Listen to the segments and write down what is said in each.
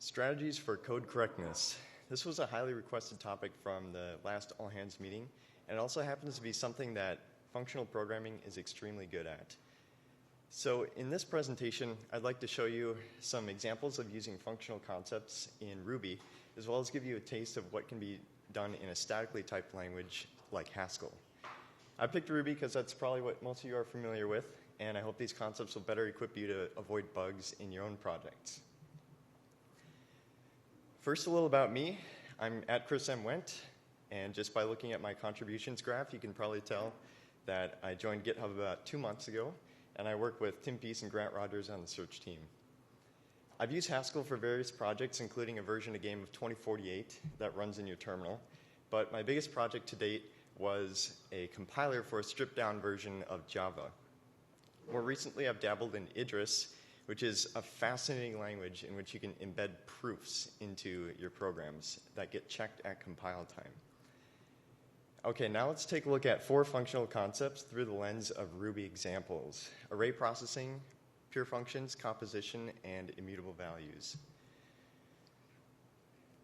Strategies for code correctness. This was a highly requested topic from the last all-hands meeting, and it also happens to be something that functional programming is extremely good at. So in this presentation, I'd like to show you some examples of using functional concepts in Ruby, as well as give you a taste of what can be done in a statically typed language like Haskell. I picked Ruby because that's probably what most of you are familiar with, and I hope these concepts will better equip you to avoid bugs in your own projects. First, a little about me. I'm at Chris M. Wendt, and just by looking at my contributions graph, you can probably tell that I joined GitHub about 2 months ago, and I work with Tim Peace and Grant Rogers on the search team. I've used Haskell for various projects, including a version of game of 2048 that runs in your terminal, but my biggest project to date was a compiler for a stripped-down version of Java. More recently, I've dabbled in Idris, which is a fascinating language in which you can embed proofs into your programs that get checked at compile time. Okay, now let's take a look at 4 functional concepts through the lens of Ruby examples: array processing, pure functions, composition, and immutable values.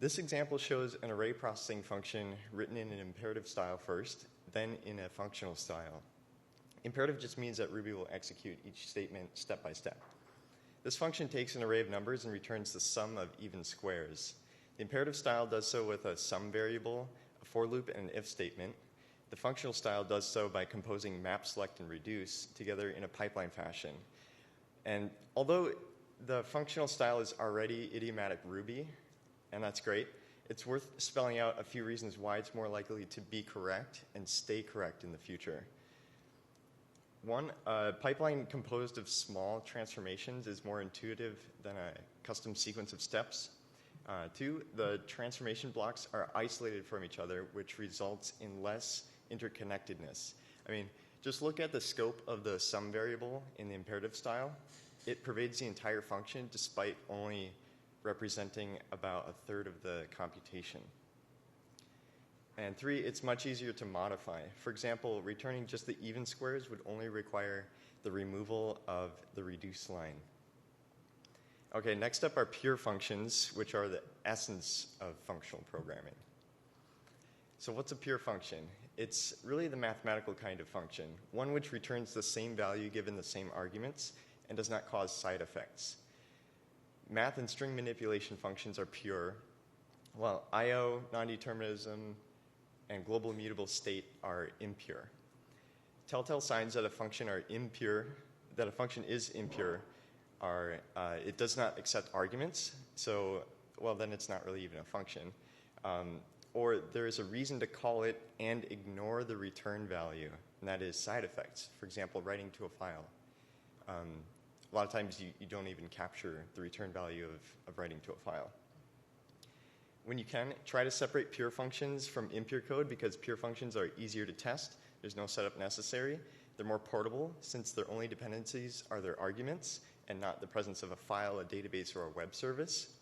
This example shows an array processing function written in an imperative style first, then in a functional style. Imperative just means that Ruby will execute each statement step by step. This function takes an array of numbers and returns the sum of even squares. The imperative style does so with a sum variable, a for loop, and an if statement. The functional style does so by composing map, select, and reduce together in a pipeline fashion. And although the functional style is already idiomatic Ruby, and that's great, it's worth spelling out a few reasons why it's more likely to be correct and stay correct in the future. 1, a pipeline composed of small transformations is more intuitive than a custom sequence of steps. 2, the transformation blocks are isolated from each other, which results in less interconnectedness. I mean, just look at the scope of the sum variable in the imperative style. It pervades the entire function despite only representing about 1/3 of the computation. And 3, it's much easier to modify. For example, returning just the even squares would only require the removal of the reduce line. Okay, next up are pure functions, which are the essence of functional programming. So what's a pure function? It's really the mathematical kind of function, one which returns the same value given the same arguments and does not cause side effects. Math and string manipulation functions are pure, while I/O, non-determinism, and global immutable state are impure. Telltale signs that a function are impure, that a function is impure, are it does not accept arguments, so, well, then it's not really even a function. Or there is a reason to call it and ignore the return value, and that is side effects. For example, writing to a file. A lot of times you don't even capture the return value of writing to a file. When you can, try to separate pure functions from impure code because pure functions are easier to test. There's no setup necessary. They're more portable since their only dependencies are their arguments and not the presence of a file, a database, or a web service.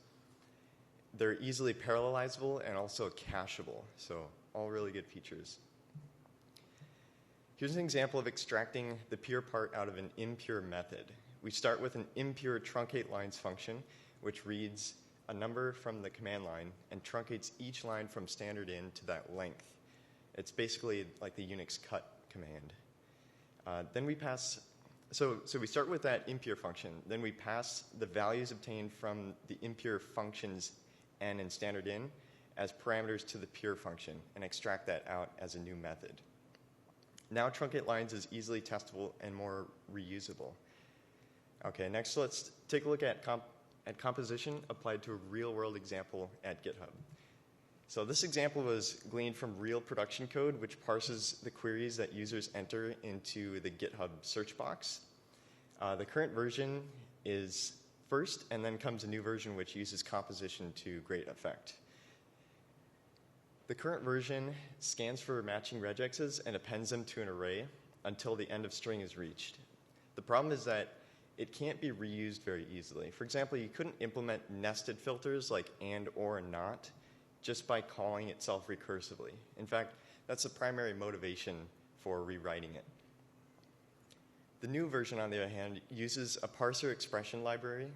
They're easily parallelizable and also cacheable, so all really good features. Here's an example of extracting the pure part out of an impure method. We start with an impure truncate lines function, which reads a number from the command line and truncates each line from standard in to that length. It's basically like the Unix cut command. Then we pass, so we start with that impure function. Then we pass the values obtained from the impure functions n and standard in as parameters to the pure function and extract that out as a new method. Now truncate lines is easily testable and more reusable. Okay, next let's take a look at composition applied to a real-world example at GitHub. So this example was gleaned from real production code, which parses the queries that users enter into the GitHub search box. The current version is first, and then comes a new version which uses composition to great effect. The current version scans for matching regexes and appends them to an array until the end of string is reached. The problem is that it can't be reused very easily. For example, you couldn't implement nested filters like and, or, and not just by calling itself recursively. In fact, that's the primary motivation for rewriting it. The new version, on the other hand, uses a parser expression library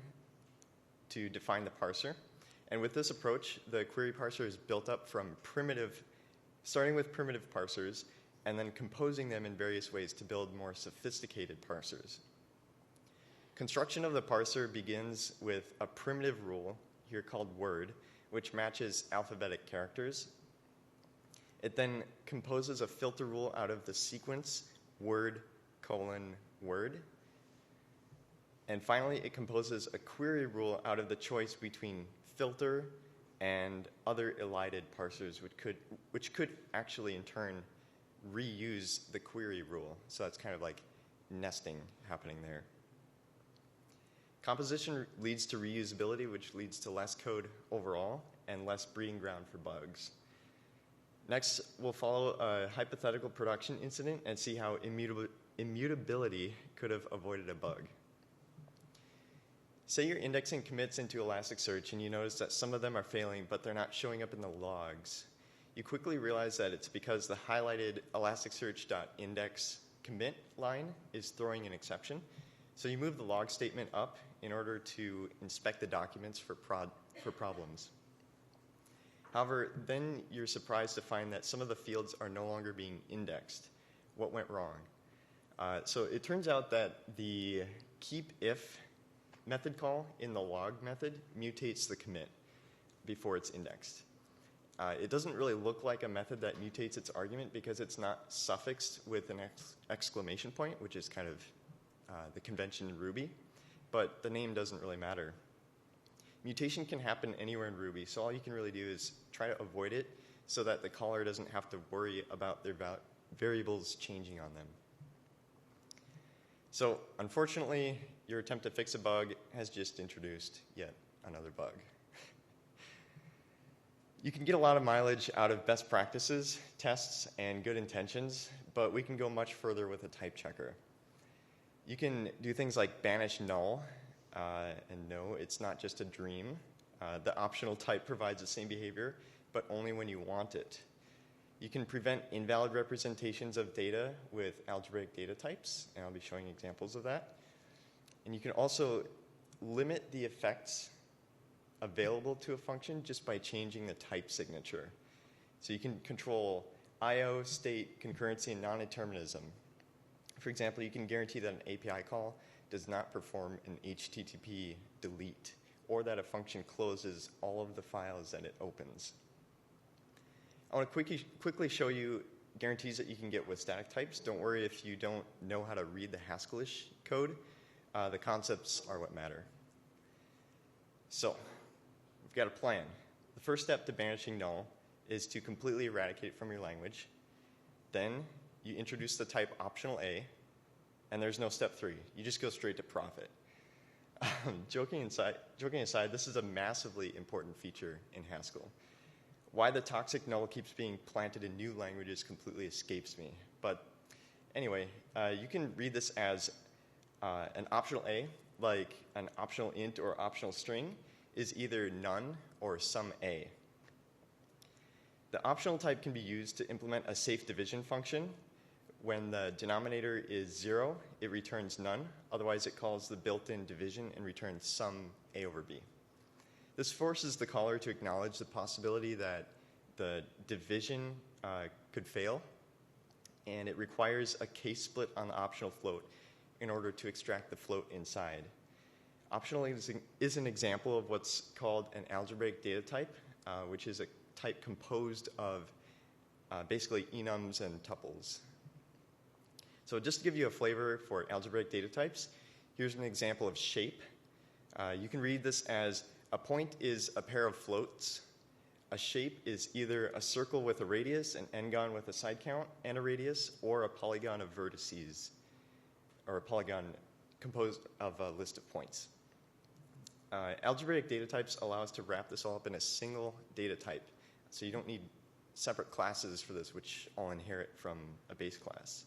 to define the parser, And with this approach, the query parser is built up from starting with primitive parsers, and then composing them in various ways to build more sophisticated parsers. Construction of the parser begins with a primitive rule, here called word, which matches alphabetic characters. It then composes a filter rule out of the sequence word, word. And finally, it composes a query rule out of the choice between filter and other elided parsers, which could actually in turn reuse the query rule. So that's kind of like nesting happening there. Composition leads to reusability, which leads to less code overall and less breeding ground for bugs. Next, we'll follow a hypothetical production incident and see how immutability could have avoided a bug. Say you're indexing commits into Elasticsearch and you notice that some of them are failing, but they're not showing up in the logs. You quickly realize that it's because the highlighted elasticsearch.index commit line is throwing an exception. So you move the log statement up in order to inspect the documents for problems. However, then you're surprised to find that some of the fields are no longer being indexed. What went wrong? So it turns out that the keepIf method call in the log method mutates the commit before it's indexed. It doesn't really look like a method that mutates its argument because it's not suffixed with an exclamation point, which is kind of the convention in Ruby, but the name doesn't really matter. Mutation can happen anywhere in Ruby, so all you can really do is try to avoid it so that the caller doesn't have to worry about their variables changing on them. So unfortunately, your attempt to fix a bug has just introduced yet another bug. You can get a lot of mileage out of best practices, tests, and good intentions, but we can go much further with a type checker. You can do things like banish null, and no, it's not just a dream. The optional type provides the same behavior, but only when you want it. You can prevent invalid representations of data with algebraic data types, and I'll be showing examples of that. And you can also limit the effects available to a function just by changing the type signature. So you can control I/O, state, concurrency, and non-determinism. For example, you can guarantee that an API call does not perform an HTTP delete, or that a function closes all of the files that it opens. I want to quickly show you guarantees that you can get with static types. Don't worry if you don't know how to read the Haskell-ish code. The concepts are what matter. So, we've got a plan. The first step to banishing null is to completely eradicate it from your language. Then you introduce the type optional A, and there's no step 3. You just go straight to profit. Joking aside, this is a massively important feature in Haskell. Why the toxic null keeps being planted in new languages completely escapes me. But anyway, you can read this as an optional A, like an optional int or optional string, is either none or some A. The optional type can be used to implement a safe division function. When the denominator is 0, it returns none. Otherwise, it calls the built-in division and returns some A over B. This forces the caller to acknowledge the possibility that the division could fail, and it requires a case split on the optional float in order to extract the float inside. Optional is an example of what's called an algebraic data type, which is a type composed of basically enums and tuples. So just to give you a flavor for algebraic data types, here's an example of shape. You can read this as a point is a pair of floats. A shape is either a circle with a radius, an n-gon with a side count and a radius, or a polygon of vertices, or a polygon composed of a list of points. Algebraic data types allow us to wrap this all up in a single data type. So you don't need separate classes for this, which all inherit from a base class.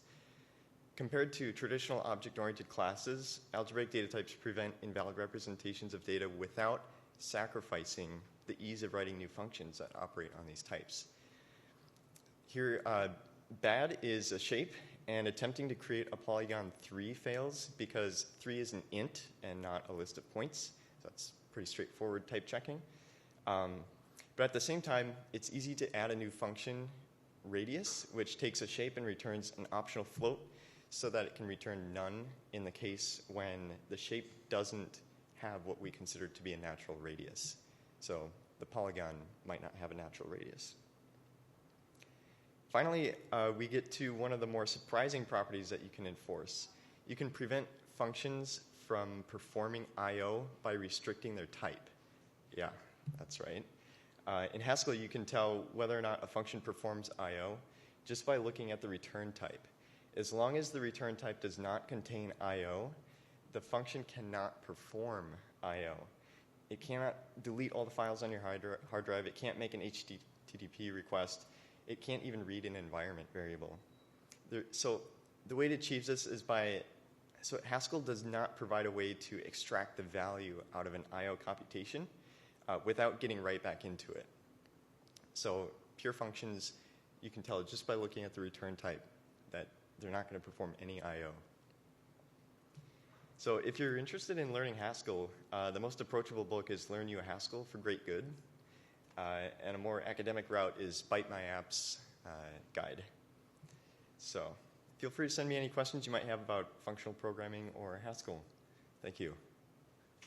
Compared to traditional object-oriented classes, algebraic data types prevent invalid representations of data without sacrificing the ease of writing new functions that operate on these types. Here, bad is a shape, and attempting to create a polygon 3 fails because 3 is an int and not a list of points. So that's pretty straightforward type checking. But at the same time, it's easy to add a new function, radius, which takes a shape and returns an optional float so that it can return none in the case when the shape doesn't have what we consider to be a natural radius. So the polygon might not have a natural radius. Finally, we get to one of the more surprising properties that you can enforce. You can prevent functions from performing I/O by restricting their type. Yeah, that's right. In Haskell, you can tell whether or not a function performs I/O just by looking at the return type. As long as the return type does not contain I/O, the function cannot perform I/O. It cannot delete all the files on your hard drive. It can't make an HTTP request. It can't even read an environment variable. So the way to achieve this is so Haskell does not provide a way to extract the value out of an I/O computation without getting right back into it. So pure functions, you can tell just by looking at the return type that they're not going to perform any I/O. So if you're interested in learning Haskell, the most approachable book is Learn You Haskell for Great Good. And a more academic route is Bite My App's guide. So feel free to send me any questions you might have about functional programming or Haskell. Thank you.